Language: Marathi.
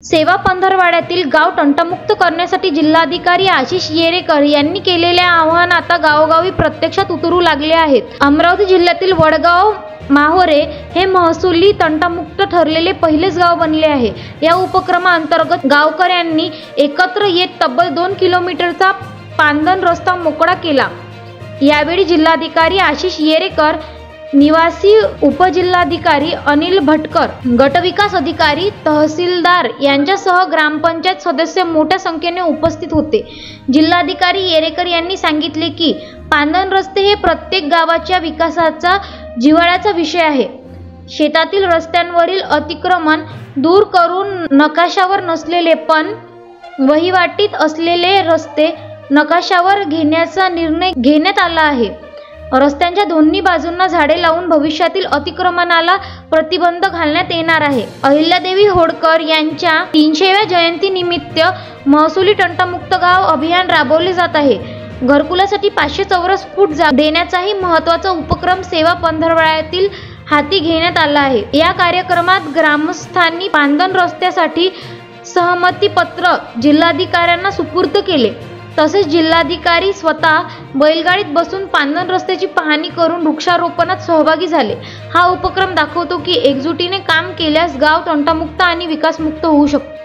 सेवा पंधरवाड्यातील गाव तंटमुक्त करण्यासाठी जिल्हाधिकारी आशिष येरेकर यांनी केलेले आवाहन आता गावोगावी प्रत्यक्षात उतरू लागले आहेत। अमरावती जिल्ह्यातील वडगाव माहोरे हे महसुली तंटमुक्त ठरलेले पहिलेच गाव बनले आहे। या उपक्रमाअंतर्गत गावकऱ्यांनी एकत्र येत तब्बल 2 किलोमीटरचा पांदन रस्ता मोकळा केला। यावेळी जिल्हाधिकारी आशिष येरेकर, निवासी उपजिल्हाधिकारी अनिल भटकर, गटविकास अधिकारी, तहसीलदार यांच्यासह ग्रामपंचायत सदस्य मोठ्या संख्येने उपस्थित होते। जिल्हाधिकारी येरेकर यांनी सांगितले की पांदन रस्ते हे प्रत्येक गावाच्या विकासाचा जिव्हाळ्याचा विषय आहे। शेतातील रस्त्यांवरील अतिक्रमण दूर करून नकाशावर नसलेले पण वहिवाटीत असलेले रस्ते नकाशावर घेण्याचा निर्णय घेण्यात आला आहे। रस्त्यांच्या दोन्ही बाजूंना झाडे लावून भविष्यातील अतिक्रमणाला प्रतिबंध घालण्यात येणार आहे। अहिल्यादेवी होळकर यांच्या 300व्या जयंतीनिमित्त महसुली तंटमुक्त गाव अभियान राबवले जात आहे। घरकुलासाठी 500 चौरस फूट जागा देण्याचाही महत्त्वाचा उपक्रम सेवा पंधरवाड्यातील हाती घेण्यात आला आहे। या कार्यक्रमात ग्रामस्थांनी पांदन रस्त्यासाठी सहमती पत्र जिल्हाधिकाऱ्यांना सुपूर्द केले। तसेच जिल्हाधिकारी स्वतः बैलगाडीत बसून पांदन रस्त्याची पाहणी करून वृक्षारोपणात सहभागी झाले। हा उपक्रम दाखवतो की एकजुटीने काम केल्यास गाव तंटमुक्त आणि विकासमुक्त होऊ शकतो।